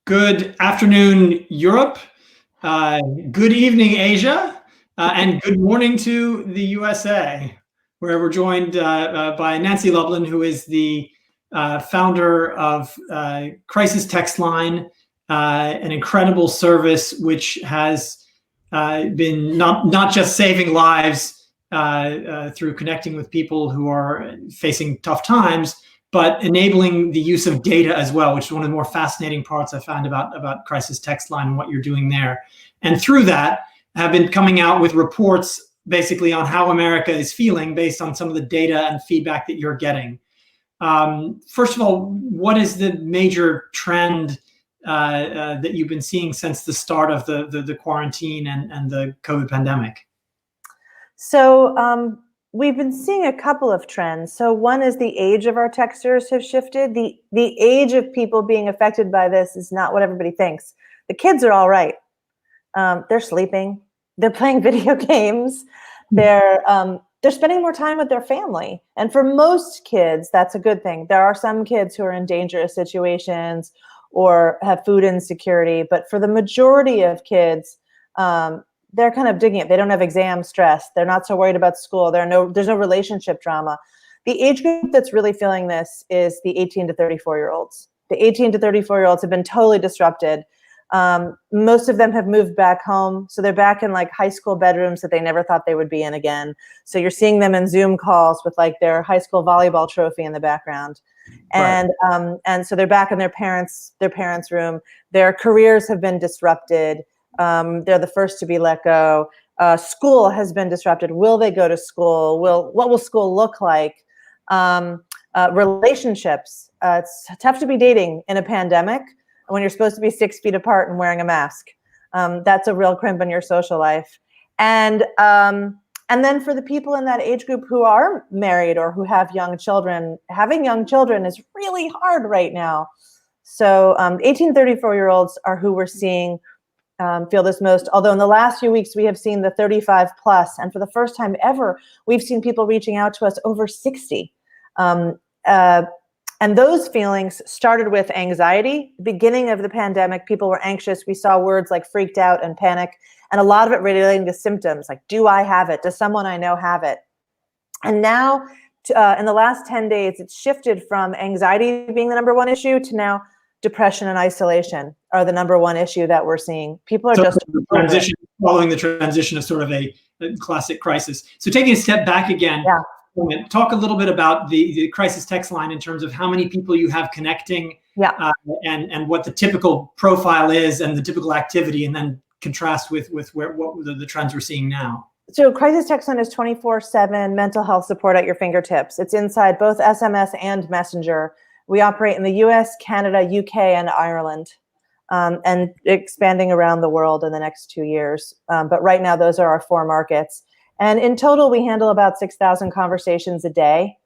Good afternoon, Europe. Good evening, Asia. And good morning to the USA, where we're joined by Nancy Lublin, who is the founder of Crisis Text Line, an incredible service which has been not just saving lives through connecting with people who are facing tough times, but enabling the use of data as well, which is one of the more fascinating parts I found about Crisis Text Line and what you're doing there. And through that, have been coming out with reports basically on how America is feeling based on some of the data and feedback that you're getting. First of all, what is the major trend that you've been seeing since the start of the quarantine and the COVID pandemic? So we've been seeing a couple of trends. So one is the age of our texters have shifted. The age of people being affected by this is not what everybody thinks. The kids are all right. They're sleeping. They're playing video games. They're spending more time with their family. And for most kids, that's a good thing. There are some kids who are in dangerous situations or have food insecurity. But for the majority of kids, they're kind of digging it. They don't have exam stress. They're not so worried about school. There's no relationship drama. The age group that's really feeling this is the 18 to 34-year-olds. The 18 to 34-year-olds have been totally disrupted. Most of them have moved back home. So they're back in like high school bedrooms that they never thought they would be in again. So you're seeing them in Zoom calls with like their high school volleyball trophy in the background. And, right. And so they're back in their parents' room. Their careers have been disrupted. They're the first to be let go. School has been disrupted. Will they go to school? What will school look like? Relationships. It's tough to be dating in a pandemic when you're supposed to be 6 feet apart and wearing a mask. That's a real crimp in your social life. And then for the people in that age group who are married or who have young children, having young children is really hard right now. So 18, 34-year-olds are who we're seeing feel this most. Although in the last few weeks, we have seen the 35 plus, and for the first time ever, we've seen people reaching out to us over 60. And those feelings started with anxiety. Beginning of the pandemic, people were anxious. We saw words like freaked out and panic, and a lot of it relating to symptoms like, do I have it? Does someone I know have it? And now in the last 10 days, it's shifted from anxiety being the number one issue to now depression and isolation are the number one issue that we're seeing. People are just following the transition of sort of a classic crisis. So taking a step back again, talk a little bit about the Crisis Text Line in terms of how many people you have connecting, and what the typical profile is and the typical activity, and then contrast with what the trends we're seeing now. So Crisis Text Line is 24/7 mental health support at your fingertips. It's inside both SMS and Messenger. We operate in the US, Canada, UK, and Ireland, and expanding around the world in the next 2 years. But right now, those are our 4 markets. And in total, we handle about 6,000 conversations a day.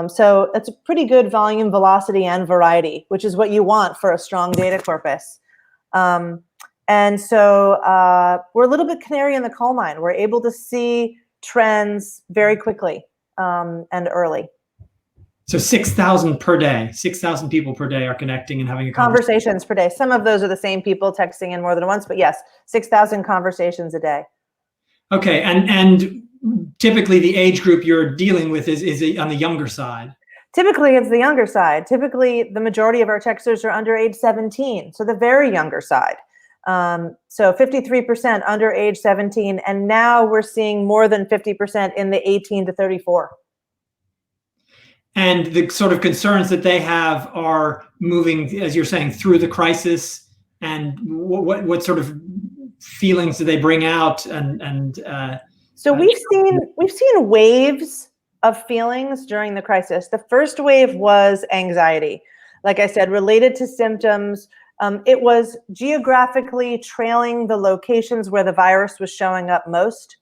So it's a pretty good volume, velocity, and variety, which is what you want for a strong data corpus. And so we're a little bit canary in the coal mine. We're able to see trends very quickly and early. So 6,000 per day, 6,000 people per day are connecting and having a conversations per day. Some of those are the same people texting in more than once, but yes, 6,000 conversations a day. Okay, and typically the age group you're dealing with is on the younger side. Typically it's the younger side. Typically the majority of our texters are under age 17, so the very younger side. So 53% under age 17, and now we're seeing more than 50% in the 18 to 34. And the sort of concerns that they have are moving, as you're saying, through the crisis. And what sort of feelings do they bring out? So we've seen waves of feelings during the crisis. The first wave was anxiety, like I said, related to symptoms. It was geographically trailing the locations where the virus was showing up most.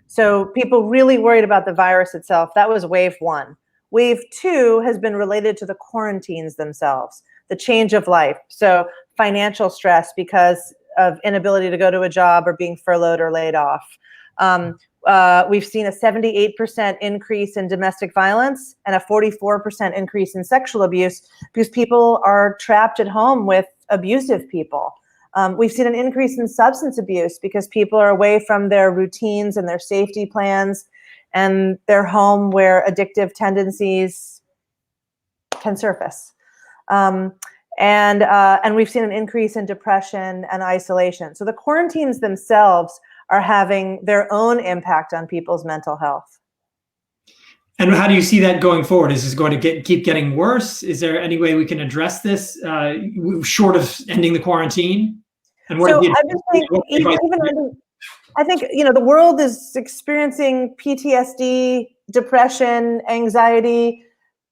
So people really worried about the virus itself. That was wave 1. Wave 2 has been related to the quarantines themselves, the change of life. So financial stress because of inability to go to a job or being furloughed or laid off. we've seen a 78% increase in domestic violence and a 44% increase in sexual abuse because people are trapped at home with abusive people. We've seen an increase in substance abuse because people are away from their routines and their safety plans, and they're home where addictive tendencies can surface. And we've seen an increase in depression and isolation. So the quarantines themselves are having their own impact on people's mental health. And how do you see that going forward? Is this going to keep getting worse? Is there any way we can address this short of ending the quarantine? And what so I think the world is experiencing PTSD, depression, anxiety.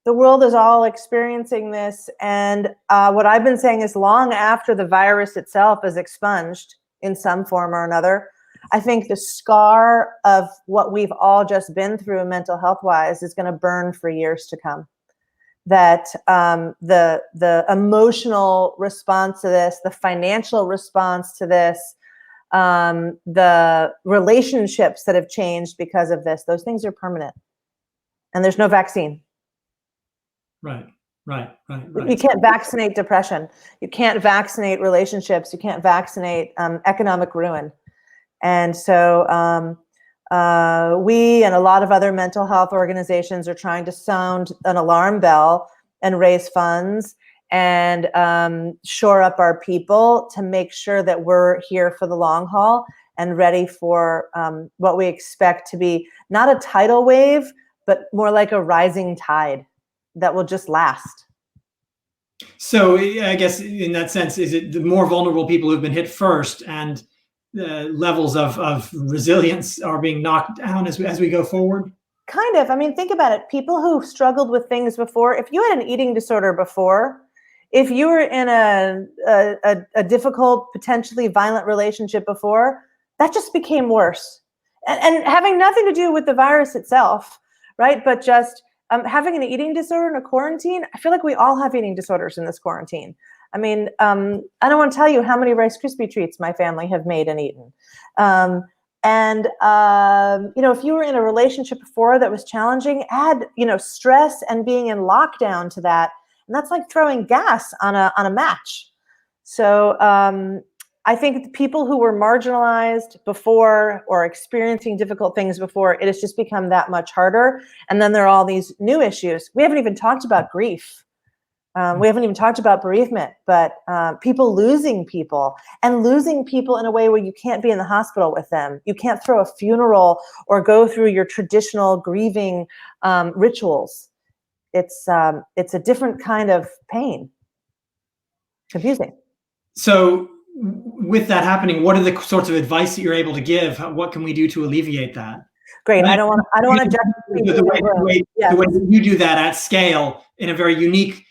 The world is all experiencing this. And what I've been saying is long after the virus itself is expunged in some form or another, I think the scar of what we've all just been through mental health wise is going to burn for years to come. That the emotional response to this, the financial response to this, the relationships that have changed because of this, those things are permanent. And there's no vaccine. Right. You can't vaccinate depression. You can't vaccinate relationships. You can't vaccinate economic ruin. And so we and a lot of other mental health organizations are trying to sound an alarm bell and raise funds and shore up our people to make sure that we're here for the long haul and ready for what we expect to be not a tidal wave, but more like a rising tide that will just last. So I guess in that sense, is it the more vulnerable people who've been hit first and the levels of resilience are being knocked down as we go forward? Kind of. I mean, think about it. People who struggled with things before, if you had an eating disorder before, if you were in a difficult, potentially violent relationship before, that just became worse. And having nothing to do with the virus itself, right? But just having an eating disorder in a quarantine, I feel like we all have eating disorders in this quarantine. I mean, I don't want to tell you how many Rice Krispie treats my family have made and eaten. If you were in a relationship before that was challenging, add, stress and being in lockdown to that. And that's like throwing gas on a match. So I think the people who were marginalized before or experiencing difficult things before, it has just become that much harder. And then there are all these new issues. We haven't even talked about grief. We haven't even talked about bereavement, but people losing people and losing people in a way where you can't be in the hospital with them. You can't throw a funeral or go through your traditional grieving rituals. It's a different kind of pain. Confusing. So with that happening, what are the sorts of advice that you're able to give? What can we do to alleviate that? Great. I don't want to judge the way that you do that at scale in a very unique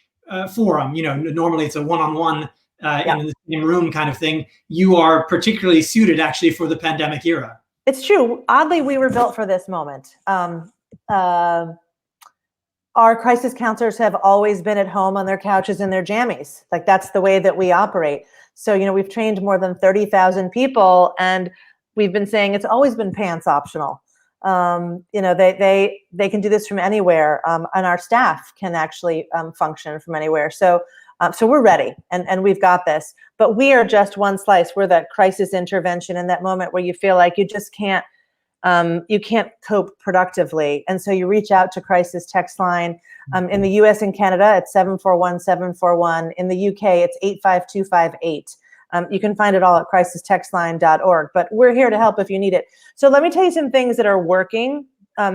forum. Normally it's a one-on-one in the same room kind of thing. You are particularly suited actually for the pandemic era. It's true. Oddly, we were built for this moment. Our crisis counselors have always been at home on their couches in their jammies. Like that's the way that we operate. So, we've trained more than 30,000 people and we've been saying it's always been pants optional. They can do this from anywhere, and our staff can actually function from anywhere. So we're ready, and we've got this. But we are just one slice. We're that crisis intervention in that moment where you feel like you just can't cope productively, and so you reach out to crisis text line. In the U.S. and Canada, it's 741-741. In the U.K., it's 85258. You can find it all at crisistextline.org, but we're here to help if you need it. So let me tell you some things that are working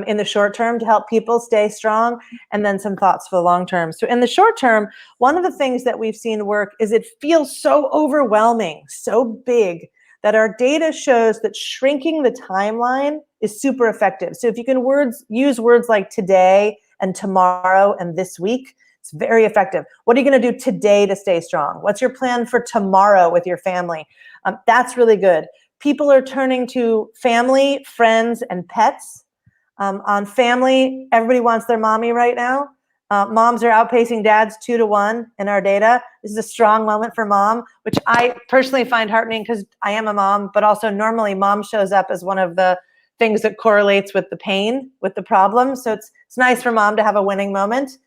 in the short term to help people stay strong, and then some thoughts for the long term. So in the short term, one of the things that we've seen work is it feels so overwhelming, so big, that our data shows that shrinking the timeline is super effective. So if you can use words like today and tomorrow and this week, it's very effective. What are you going to do today to stay strong? What's your plan for tomorrow with your family? That's really good. People are turning to family, friends, and pets. On family, everybody wants their mommy right now. Moms are outpacing dads 2-to-1 in our data. This is a strong moment for mom, which I personally find heartening because I am a mom, but also normally mom shows up as one of the things that correlates with the pain, with the problem. So it's nice for mom to have a winning moment.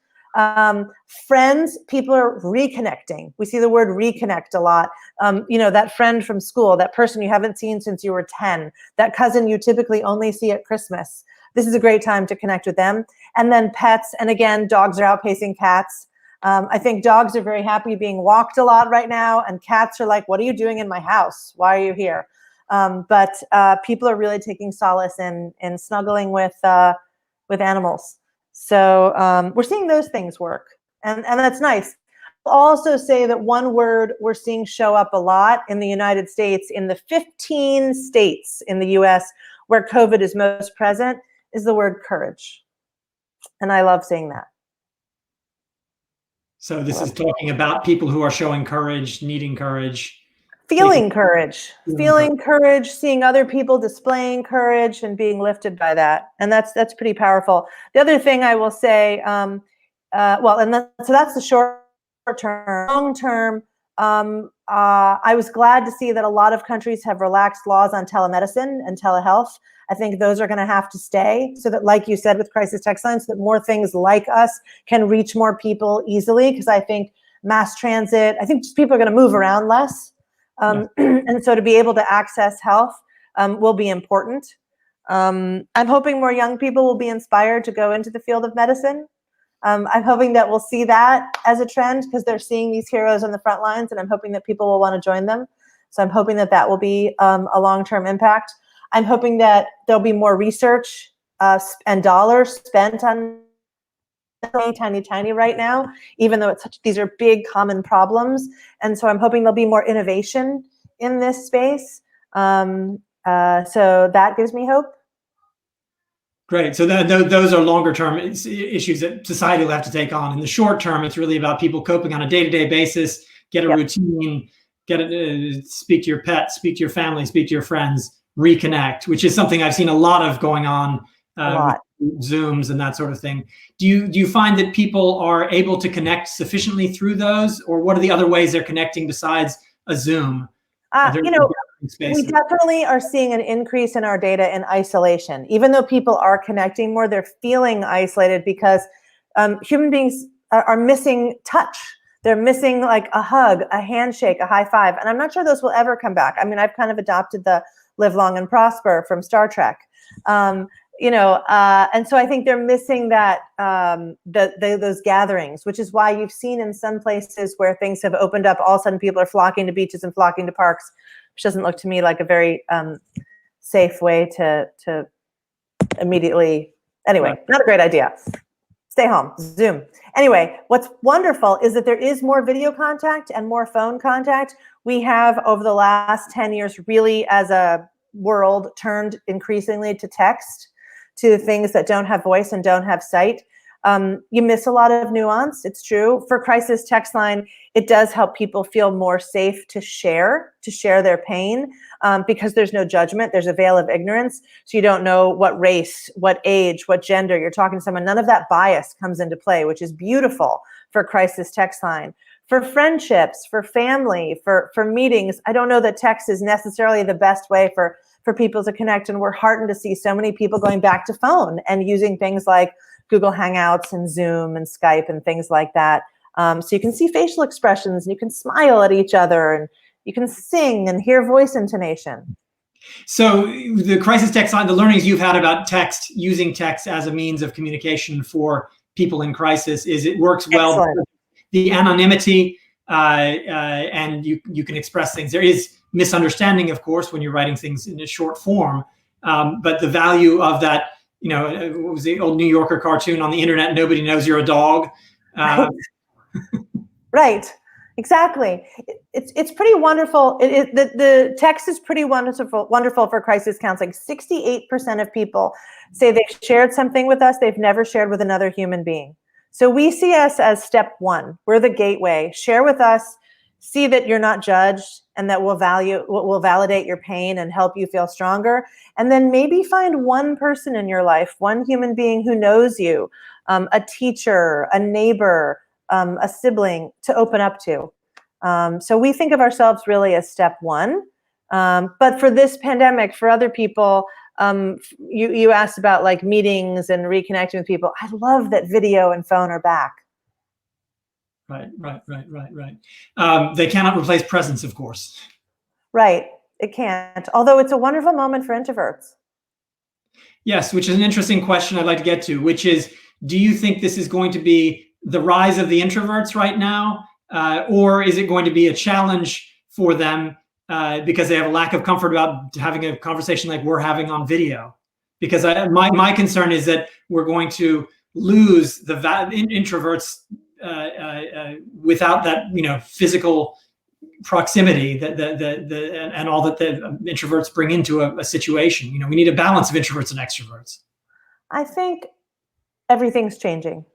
Friends, people are reconnecting. We see the word reconnect a lot. That friend from school, that person you haven't seen since you were 10, that cousin you typically only see at Christmas. This is a great time to connect with them. And then pets, and again, dogs are outpacing cats. I think dogs are very happy being walked a lot right now, and cats are like, what are you doing in my house? Why are you here? But people are really taking solace in snuggling with animals. So we're seeing those things work, and that's nice. I'll also say that one word we're seeing show up a lot in the United States, in the 15 states in the US where COVID is most present, is the word courage. And I love seeing that. So this is talking about people who are showing courage, needing courage. Feeling courage, seeing other people displaying courage and being lifted by that. And that's pretty powerful. The other thing I will say, so that's the short term. Long term, I was glad to see that a lot of countries have relaxed laws on telemedicine and telehealth. I think those are going to have to stay, so that, like you said, with crisis text lines, that more things like us can reach more people easily. Because I think mass transit, I think just people are going to move around less. And so to be able to access health will be important. I'm hoping more young people will be inspired to go into the field of medicine. I'm hoping that we'll see that as a trend, because they're seeing these heroes on the front lines, and I'm hoping that people will want to join them. So I'm hoping that will be a long-term impact. I'm hoping that there'll be more research and dollars spent on tiny right now, even though these are big common problems. And so I'm hoping there'll be more innovation in this space. So that gives me hope. Great. So those are longer term issues that society will have to take on. In the short term, it's really about people coping on a day-to-day basis, get a routine, speak to your pet, speak to your family, speak to your friends, reconnect, which is something I've seen a lot of going on with Zooms and that sort of thing. Do you find that people are able to connect sufficiently through those, or what are the other ways they're connecting besides a Zoom? We definitely are seeing an increase in our data in isolation. Even though people are connecting more, they're feeling isolated because human beings are missing touch. They're missing like a hug, a handshake, a high five. And I'm not sure those will ever come back. I mean, I've kind of adopted the live long and prosper from Star Trek. And so I think they're missing that, those gatherings, which is why you've seen in some places where things have opened up, all of a sudden people are flocking to beaches and flocking to parks, which doesn't look to me like a very safe way to immediately, anyway, not a great idea. Stay home, Zoom. Anyway, what's wonderful is that there is more video contact and more phone contact. We have, over the last 10 years, really as a world turned increasingly to text, to things that don't have voice and don't have sight. You miss a lot of nuance, it's true. For Crisis Text Line, it does help people feel more safe to share their pain, because there's no judgment, there's a veil of ignorance. So you don't know what race, what age, what gender, you're talking to someone. None of that bias comes into play, which is beautiful for Crisis Text Line. For friendships, for family, for meetings, I don't know that text is necessarily the best way for people to connect. And we're heartened to see so many people going back to phone and using things like Google Hangouts and Zoom and Skype and things like that. So you can see facial expressions, and you can smile at each other, and you can sing and hear voice intonation. So the Crisis Text Line, the learnings you've had about text, using text as a means of communication for people in crisis, is it works well. Excellent. The anonymity, and you can express things. There is misunderstanding, of course, when you're writing things in a short form, but the value of that, what was the old New Yorker cartoon, on the internet, nobody knows you're a dog. Right. Exactly. It's pretty wonderful. The text is pretty wonderful for crisis counseling. 68% of people say they've shared something with us they've never shared with another human being. So we see us as step one. We're the gateway. Share with us, see that you're not judged, and that we'll validate your pain and help you feel stronger. And then maybe find one person in your life, one human being who knows you, a teacher, a neighbor, a sibling, to open up to. So we think of ourselves really as step one. But for this pandemic, for other people, You asked about like meetings and reconnecting with people. I love that video and phone are back. Right. They cannot replace presence, of course. Right. It can't. Although it's a wonderful moment for introverts. Yes, which is an interesting question I'd like to get to, which is, do you think this is going to be the rise of the introverts right now? Or is it going to be a challenge for them because they have a lack of comfort about having a conversation like we're having on video? Because my concern is that we're going to lose the introverts without that physical proximity and all that the introverts bring into a situation. We need a balance of introverts and extroverts. I think everything's changing.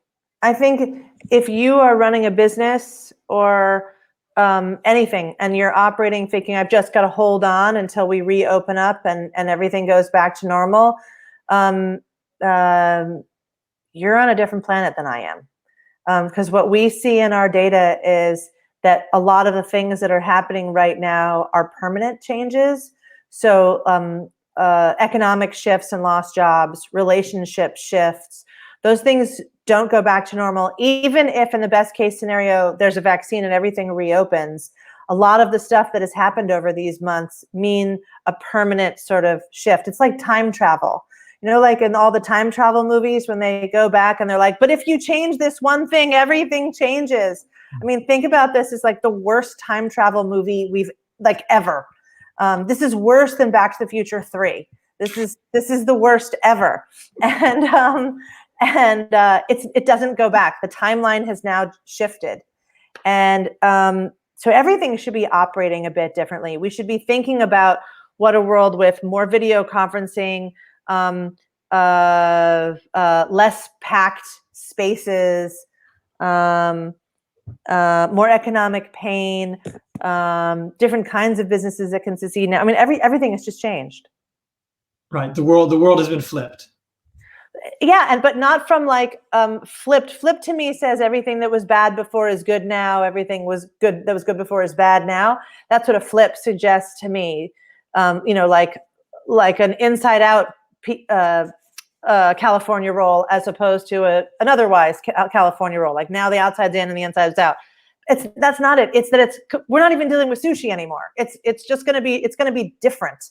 I think if you are running a business or anything and you're operating thinking I've just got to hold on until we reopen up and everything goes back to normal, you're on a different planet than I am. Because what we see in our data is that a lot of the things that are happening right now are permanent changes. So economic shifts and lost jobs, relationship shifts, those things don't go back to normal. Even if in the best case scenario, there's a vaccine and everything reopens, a lot of the stuff that has happened over these months mean a permanent sort of shift. It's like time travel. Like in all the time travel movies when they go back and they're like, but if you change this one thing, everything changes. I mean, think about this as like the worst time travel movie we've like ever. This is worse than Back to the Future 3. This is the worst ever. And it doesn't go back. The timeline has now shifted. And so everything should be operating a bit differently. We should be thinking about what a world with more video conferencing, less packed spaces, more economic pain, different kinds of businesses that can succeed now. I mean, everything has just changed. Right. The world has been flipped. Yeah, but not from like flipped. Flipped to me says everything that was bad before is good now. Everything was good that was good before is bad now. That's what a flip suggests to me. Like an inside out California roll as opposed to an otherwise California roll. Like now the outside's in and the inside's out. That's not it. It's that we're not even dealing with sushi anymore. It's going to be different.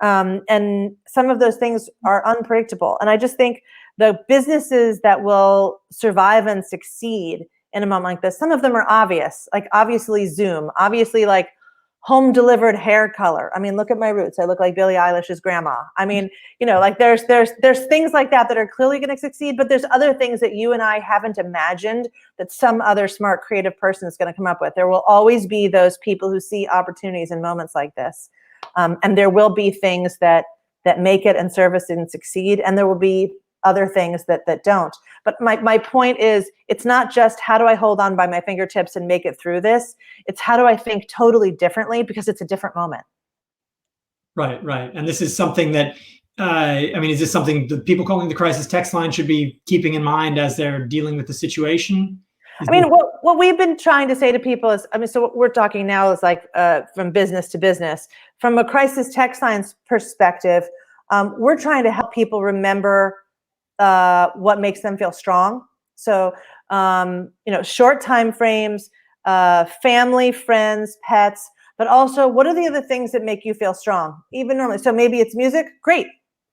And some of those things are unpredictable. And I just think the businesses that will survive and succeed in a moment like this, some of them are obvious, like obviously Zoom, obviously like home delivered hair color. I mean, look at my roots. I look like Billie Eilish's grandma. I mean, like there's things like that are clearly going to succeed, but there's other things that you and I haven't imagined that some other smart creative person is going to come up with. There will always be those people who see opportunities in moments like this. And there will be things that make it and service and succeed. And there will be other things that don't. But my point is, it's not just how do I hold on by my fingertips and make it through this? It's how do I think totally differently because it's a different moment. Right. And this is something that, is this something the people calling the crisis text line should be keeping in mind as they're dealing with the situation? What we've been trying to say to people is, so what we're talking now is like from business to business. From a crisis text line's perspective, we're trying to help people remember what makes them feel strong. So, short time frames, family, friends, pets, but also what are the other things that make you feel strong, even normally? So maybe it's music, great.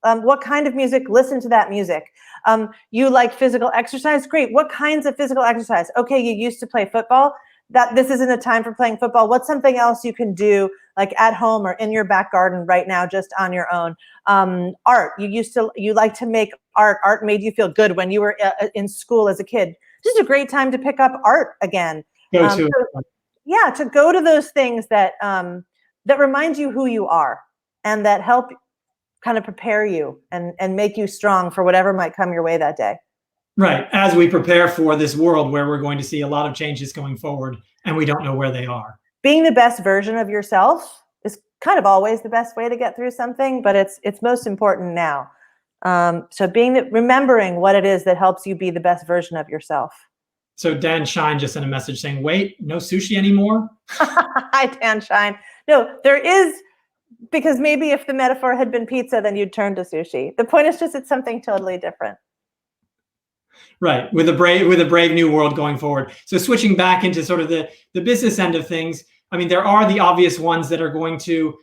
What kind of music? Listen to that music. You like physical exercise? Great. What kinds of physical exercise? Okay, you used to play football. This isn't a time for playing football. What's something else you can do like at home or in your back garden right now, just on your own? Art. You like to make art. Art made you feel good when you were in school as a kid. This is a great time to pick up art again. To go to those things that remind you who you are and that help kind of prepare you and make you strong for whatever might come your way that day. Right. As we prepare for this world where we're going to see a lot of changes going forward and we don't know where they are. Being the best version of yourself is kind of always the best way to get through something, but it's most important now. So remembering what it is that helps you be the best version of yourself. So Dan Shine just sent a message saying, wait, no sushi anymore? Hi, Dan Shine. No, there is because maybe if the metaphor had been pizza, then you'd turn to sushi. The point is just it's something totally different. Right, with a brave new world going forward. So switching back into sort of the business end of things, I mean, there are the obvious ones that are going to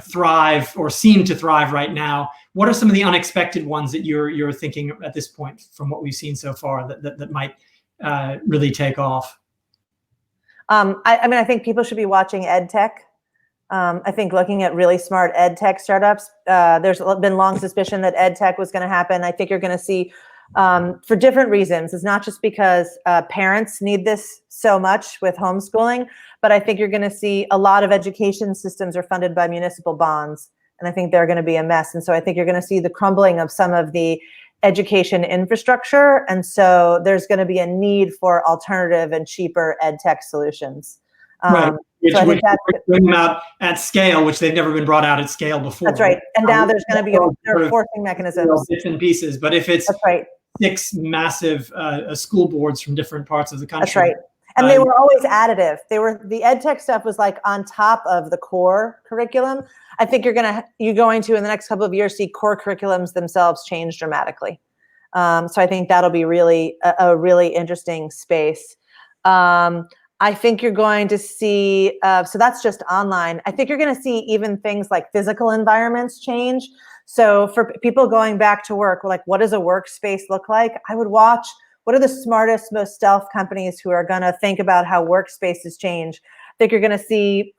thrive or seem to thrive right now. What are some of the unexpected ones that you're thinking at this point from what we've seen so far that might really take off? I think people should be watching ed tech. I think looking at really smart ed tech startups, there's been long suspicion that ed tech was going to happen. I think you're going to see, for different reasons. It's not just because parents need this so much with homeschooling, but I think you're going to see a lot of education systems are funded by municipal bonds, and I think they're going to be a mess. And so I think you're going to see the crumbling of some of the education infrastructure, and so there's going to be a need for alternative and cheaper ed tech solutions. Right. Which so I think that's bring them out at scale, which they've never been brought out at scale before. That's right. And now there's going to be a forcing mechanisms. Bits and pieces. But if it's that's right. 6 massive school boards from different parts of the country. That's right. And they were always additive. The ed tech stuff was like on top of the core curriculum. I think you're going to in the next couple of years see core curriculums themselves change dramatically. So I think that'll be really a really interesting space. I think you're going to see, so that's just online. I think you're going to see even things like physical environments change. So for people going back to work, like what does a workspace look like? I would watch what are the smartest, most stealth companies who are going to think about how workspaces change. I think you're going to see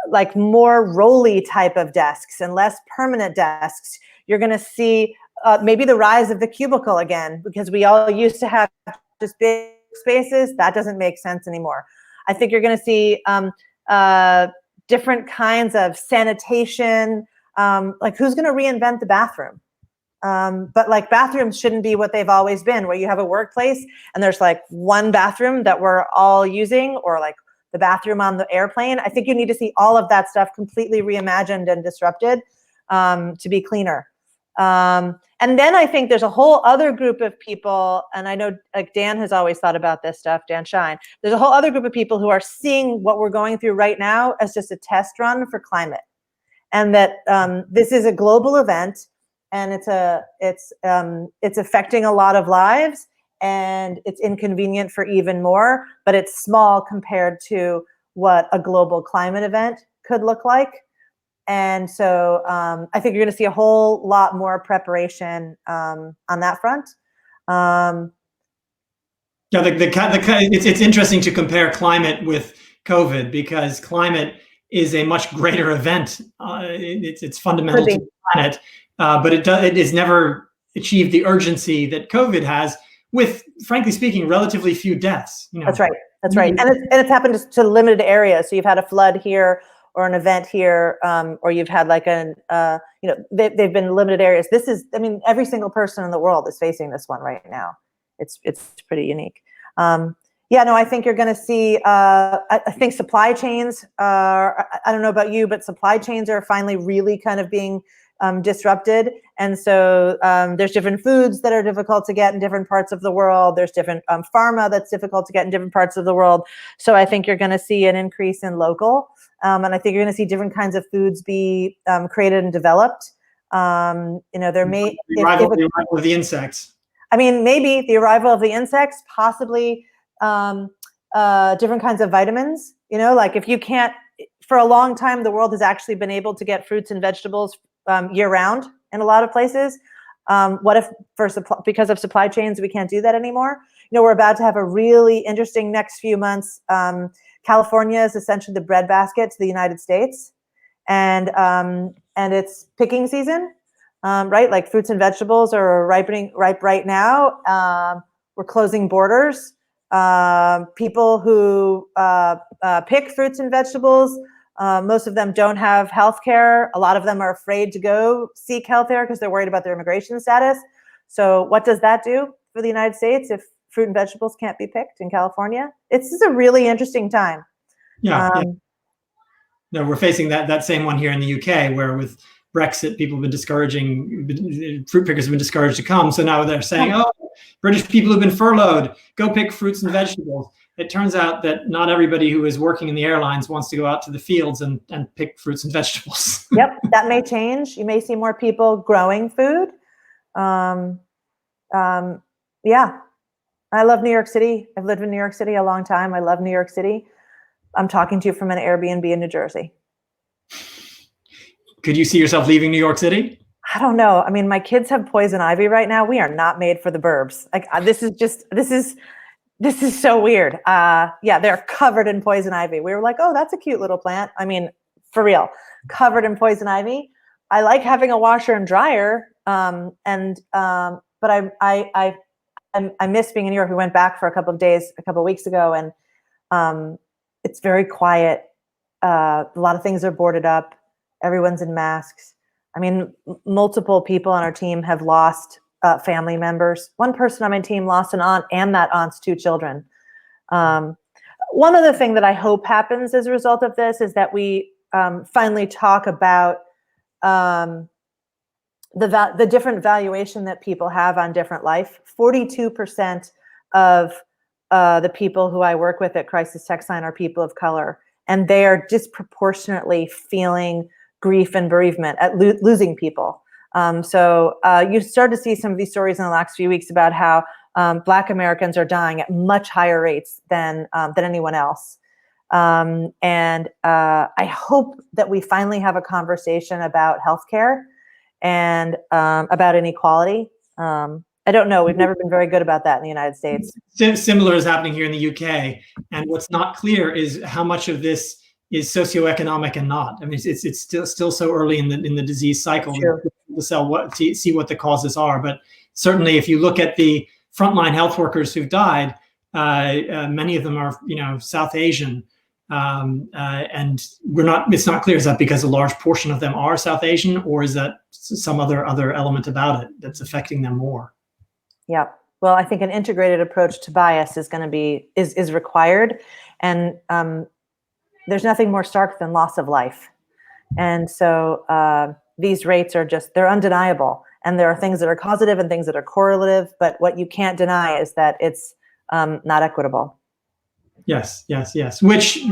like more rolly type of desks and less permanent desks. You're going to see maybe the rise of the cubicle again, because we all used to have just big spaces. That doesn't make sense anymore. I think you're going to see different kinds of sanitation. Like who's going to reinvent the bathroom? But like bathrooms shouldn't be what they've always been, where you have a workplace and there's like one bathroom that we're all using, or like the bathroom on the airplane. I think you need to see all of that stuff completely reimagined and disrupted to be cleaner. And then I think there's a whole other group of people, and I know like Dan has always thought about this stuff, Dan Shine. There's a whole other group of people who are seeing what we're going through right now as just a test run for climate. And that this is a global event, and it's affecting a lot of lives, and it's inconvenient for even more, but it's small compared to what a global climate event could look like. And so I think you're going to see a whole lot more preparation on that front. Yeah, it's interesting to compare climate with COVID, because climate is a much greater event. It's fundamental to the planet, but it has never achieved the urgency that COVID has, with, frankly speaking, relatively few deaths. That's right. That's right. And it's happened to limited areas. So you've had a flood here, or an event here, or you've had like they've been limited areas. This is, I mean, every single person in the world is facing this one right now. It's pretty unique. Yeah, no, I think you're going to see, I think supply chains are, I don't know about you, but supply chains are finally really kind of being disrupted. And so there's different foods that are difficult to get in different parts of the world. There's different pharma that's difficult to get in different parts of the world. So I think you're going to see an increase in local. And I think you're going to see different kinds of foods be created and developed. There may the arrival of the insects. I mean, maybe the arrival of the insects, possibly different kinds of vitamins. Like if you can't, for a long time, the world has actually been able to get fruits and vegetables year round in a lot of places. What if because of supply chains, we can't do that anymore? We're about to have a really interesting next few months. California is essentially the breadbasket to the United States, and it's picking season, right? Like fruits and vegetables are ripe right now. We're closing borders. People who pick fruits and vegetables, most of them don't have health care. A lot of them are afraid to go seek health care because they're worried about their immigration status. So what does that do for the United States if fruit and vegetables can't be picked in California? It's just a really interesting time. Yeah. No, we're facing that same one here in the UK, where with Brexit, people have been fruit pickers have been discouraged to come. So now they're saying, oh, British people have been furloughed, go pick fruits and vegetables. it turns out that not everybody who is working in the airlines wants to go out to the fields and pick fruits and vegetables. Yep, that may change. You may see more people growing food. Yeah, I love New York City. I've lived in New York City a long time. I love New York City. I'm talking to you from an Airbnb in New Jersey. Could you see yourself leaving New York City? I don't know. I mean, my kids have poison ivy right now. We are not made for the burbs. Like this is so weird. Yeah, they're covered in poison ivy. We were like, oh, that's a cute little plant. I mean, for real, covered in poison ivy. I like having a washer and dryer. But I miss being in New York. We went back for a couple of days, a couple of weeks ago, and it's very quiet. A lot of things are boarded up. Everyone's in masks. I mean, multiple people on our team have lost family members. One person on my team lost an aunt and that aunt's 2 children. One other thing that I hope happens as a result of this is that we finally talk about the different valuation that people have on different life. 42% of the people who I work with at Crisis Tech Sign are people of color, and they are disproportionately feeling grief and bereavement at losing people. So you start to see some of these stories in the last few weeks about how Black Americans are dying at much higher rates than anyone else. And I hope that we finally have a conversation about healthcare and about inequality. I don't know. We've never been very good about that in the United States. Similar is happening here in the UK. And what's not clear is how much of this is socioeconomic and not. I mean, it's still so early in the disease cycle to see what the causes are. But certainly, if you look at the frontline health workers who've died, many of them are South Asian, and it's not clear, is that because a large portion of them are South Asian, or is that some other element about it that's affecting them more? Yeah. Well, I think an integrated approach to bias is going to be is required, and there's nothing more stark than loss of life. And so these rates are they're undeniable. And there are things that are causative and things that are correlative, but what you can't deny is that it's not equitable. Yes. Which,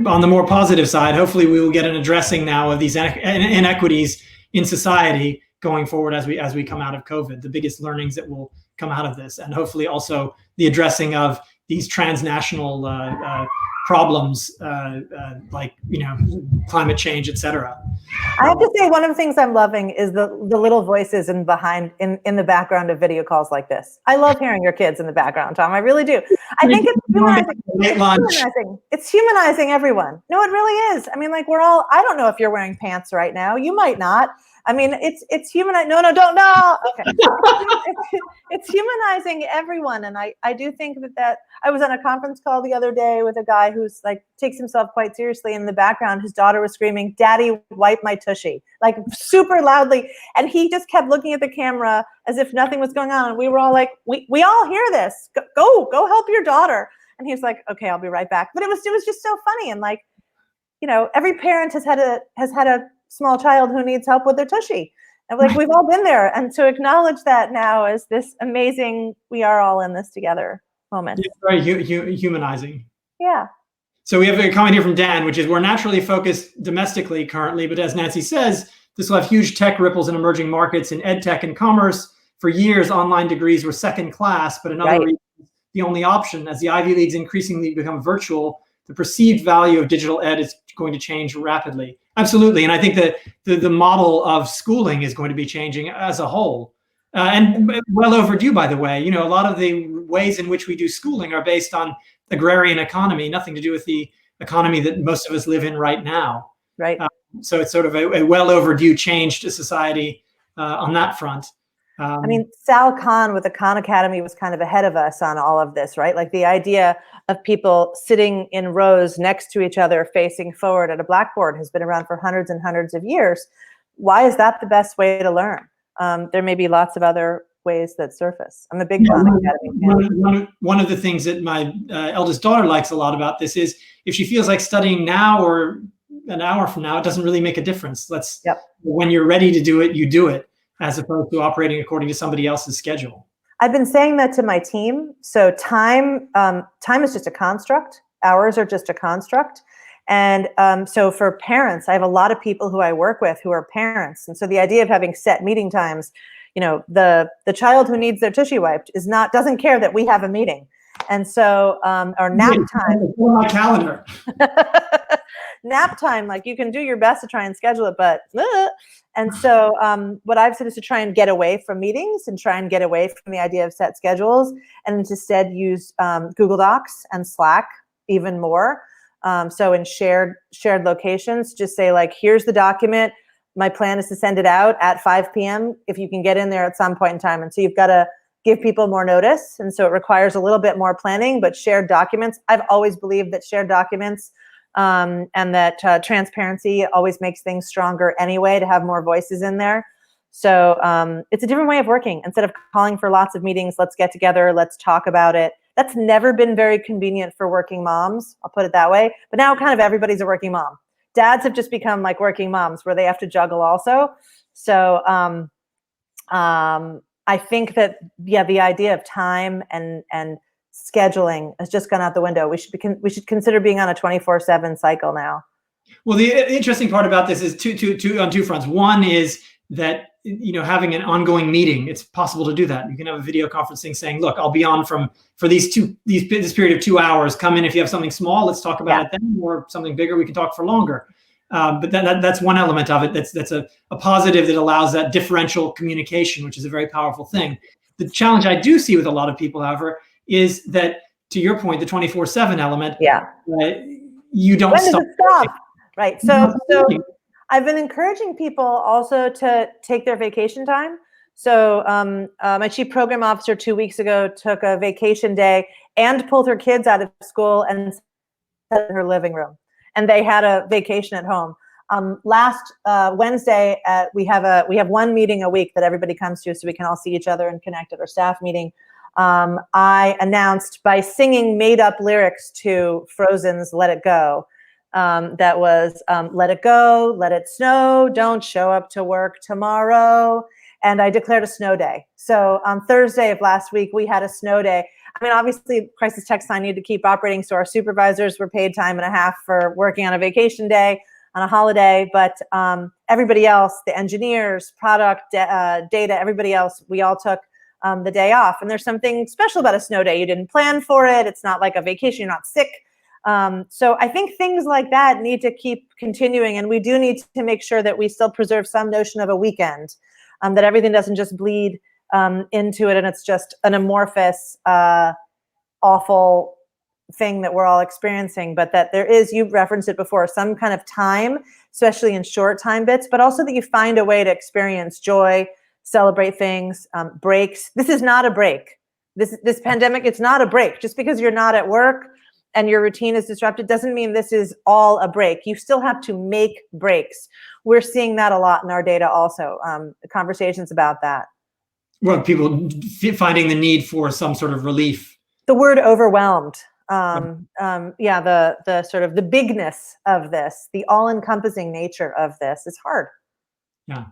on the more positive side, hopefully we will get an addressing now of these inequities in society going forward as we come out of COVID. The biggest learnings that will come out of this, and hopefully also the addressing of these transnational problems like climate change, etc. I have to say, one of the things I'm loving is the little voices in the background of video calls like this. I love hearing your kids in the background, Tom. I really do. I think it's humanizing. It's humanizing everyone. No, it really is. I mean, like, I don't know if you're wearing pants right now. You might not. I mean, it's humanizing. No, don't. No. Okay. It's humanizing everyone. And I do think that I was on a conference call the other day with a guy who's like takes himself quite seriously. In the background, his daughter was screaming, "Daddy, wipe my tushy," like super loudly. And he just kept looking at the camera as if nothing was going on. And we were all like, we all hear this. Go help your daughter. And he was like, okay, I'll be right back. But it was just so funny. And like, every parent has had a small child who needs help with their tushy. And like, we've all been there. And to acknowledge that now is this amazing, we are all in this together moment. It's very humanizing. Yeah. So we have a comment here from Dan, which is, we're naturally focused domestically currently, but as Nancy says, this will have huge tech ripples in emerging markets in ed tech and commerce. For years, online degrees were second class, but another reason, the only option. As the Ivy Leagues increasingly become virtual, the perceived value of digital ed is going to change rapidly. Absolutely. And I think that the model of schooling is going to be changing as a whole. And well overdue, by the way. A lot of the ways in which we do schooling are based on agrarian economy, nothing to do with the economy that most of us live in right now. Right. So it's sort of a well overdue change to society on that front. I mean, Sal Khan with the Khan Academy was kind of ahead of us on all of this, right? Like the idea of people sitting in rows next to each other facing forward at a blackboard has been around for hundreds and hundreds of years. Why is that the best way to learn? There may be lots of other ways that surface. I'm a big Khan Academy fan. One of the things that my eldest daughter likes a lot about this is, if she feels like studying now or an hour from now, it doesn't really make a difference. When you're ready to do it, you do it, as opposed to operating according to somebody else's schedule. I've been saying that to my team. So time is just a construct. Hours are just a construct. And so for parents, I have a lot of people who I work with who are parents. And so the idea of having set meeting times, the child who needs their tushy wiped doesn't care that we have a meeting. And so our nap time. On my calendar. Nap time, like you can do your best to try and schedule it, but and so what I've said is to try and get away from meetings and try and get away from the idea of set schedules, and instead use Google Docs and Slack even more. So in shared locations, just say like, here's the document. My plan is to send it out at 5 p.m. if you can get in there at some point in time. And so you've got to give people more notice. And so it requires a little bit more planning, but shared documents, I've always believed that shared documents and that transparency always makes things stronger anyway, to have more voices in there. So it's a different way of working. Instead of calling for lots of meetings, let's get together, let's talk about it. That's never been very convenient for working moms, I'll put it that way. But now kind of everybody's a working mom. Dads have just become like working moms where they have to juggle also. So I think that, the idea of time and scheduling has just gone out the window. We should consider being on a 24/7 cycle now. Well, the interesting part about this is on two fronts. One is that, having an ongoing meeting, it's possible to do that. You can have a video conferencing saying, look, I'll be on for this period of 2 hours. Come in if you have something small, let's talk about it then, or something bigger, we can talk for longer. But that's one element of it. That's a positive that allows that differential communication, which is a very powerful thing. The challenge I do see with a lot of people, however, is that, to your point, the 24/7 element. Yeah. You don't when does it stop? Right. So I've been encouraging people also to take their vacation time. So my chief program officer 2 weeks ago took a vacation day and pulled her kids out of school and sat in her living room. And they had a vacation at home. Last Wednesday, we have one meeting a week that everybody comes to, so we can all see each other and connect at our staff meeting. I announced by singing made-up lyrics to Frozen's "Let It Go." That was "Let it go, let it snow, don't show up to work tomorrow." And I declared a snow day. So on Thursday of last week, we had a snow day. I mean, obviously, crisis text line needed to keep operating, so our supervisors were paid time and a half for working on a vacation day, on a holiday. But everybody else, the engineers, product, data, everybody else, we all took the day off. And there's something special about a snow day. You didn't plan for it. It's not like a vacation. You're not sick. So I think things like that need to keep continuing. And we do need to make sure that we still preserve some notion of a weekend, that everything doesn't just bleed into it and it's just an amorphous, awful thing that we're all experiencing, but that there is, you referenced it before, some kind of time, especially in short time bits, but also that you find a way to experience joy, celebrate things, breaks. This is not a break. This pandemic, it's not a break. Just because you're not at work and your routine is disrupted doesn't mean this is all a break. You still have to make breaks. We're seeing that a lot in our data also, conversations about that. Well, people finding the need for some sort of relief. The word overwhelmed. The sort of the bigness of this, the all-encompassing nature of this is hard. Yeah.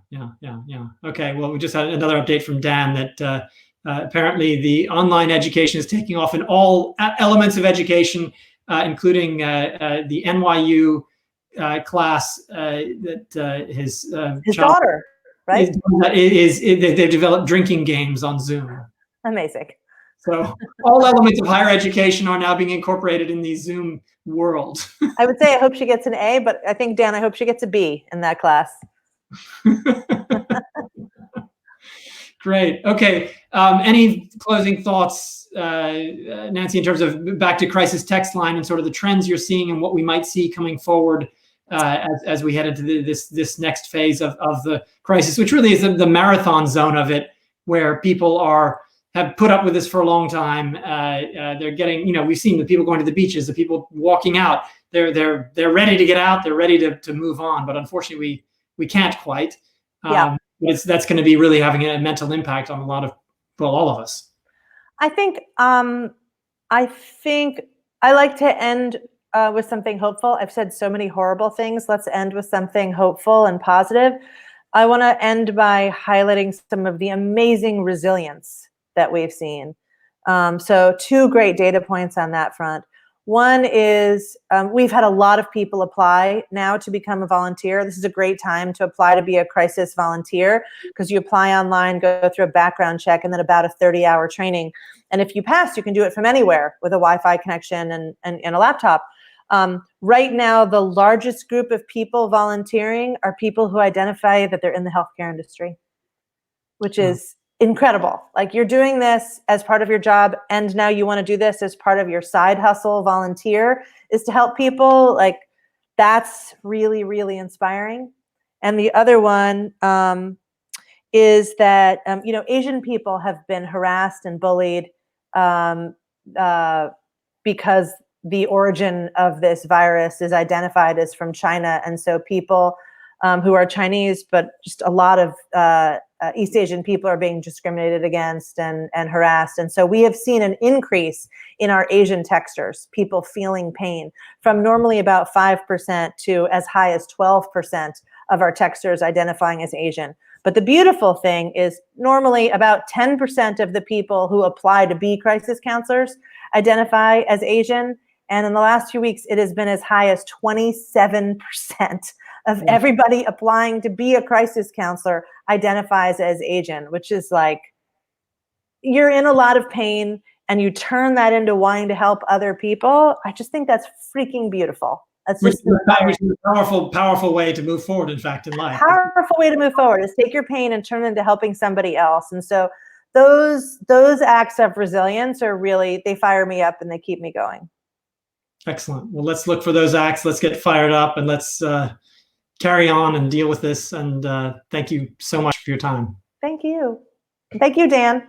Okay, well, we just had another update from Dan that apparently the online education is taking off in all elements of education, including the NYU class that his daughter, right? They've developed drinking games on Zoom. Amazing. So all elements of higher education are now being incorporated in the Zoom world. I would say I hope she gets an A, but I think, Dan, I hope she gets a B in that class. Great. Okay. Any closing thoughts, Nancy, in terms of back to crisis text line and sort of the trends you're seeing and what we might see coming forward as we head into this next phase of the crisis, which really is the marathon zone of it, where people have put up with this for a long time. They're getting, we've seen the people going to the beaches, the people walking out. They're ready to get out. They're ready to move on. But unfortunately, we can't quite. That's going to be really having a mental impact on all of us. I think I like to end with something hopeful. I've said so many horrible things. Let's end with something hopeful and positive. I want to end by highlighting some of the amazing resilience that we've seen. So 2 great data points on that front. One is we've had a lot of people apply now to become a volunteer. This is a great time to apply to be a crisis volunteer because you apply online, go through a background check, and then about a 30-hour training. And if you pass, you can do it from anywhere with a Wi-Fi connection and a laptop. Right now, the largest group of people volunteering are people who identify that they're in the healthcare industry, which is incredible. Like, you're doing this as part of your job, and now you want to do this as part of your side hustle. Volunteer is to help people. Like, that's really, really inspiring. And the other one is that Asian people have been harassed and bullied because the origin of this virus is identified as from China, and so people who are Chinese, but just a lot of East Asian people are being discriminated against and harassed. And so we have seen an increase in our Asian texters, people feeling pain, from normally about 5% to as high as 12% of our texters identifying as Asian. But the beautiful thing is normally about 10% of the people who apply to be crisis counselors identify as Asian. And in the last few weeks, it has been as high as 27% of everybody applying to be a crisis counselor identifies as Asian, which is like, you're in a lot of pain and you turn that into wanting to help other people. I just think that's freaking beautiful. That's just a powerful way to move forward, in fact, in life. Powerful way to move forward is take your pain and turn it into helping somebody else. And so those acts of resilience are really, they fire me up and they keep me going. Excellent. Well, let's look for those acts. Let's get fired up and let's carry on and deal with this. And thank you so much for your time. Thank you. Thank you, Dan.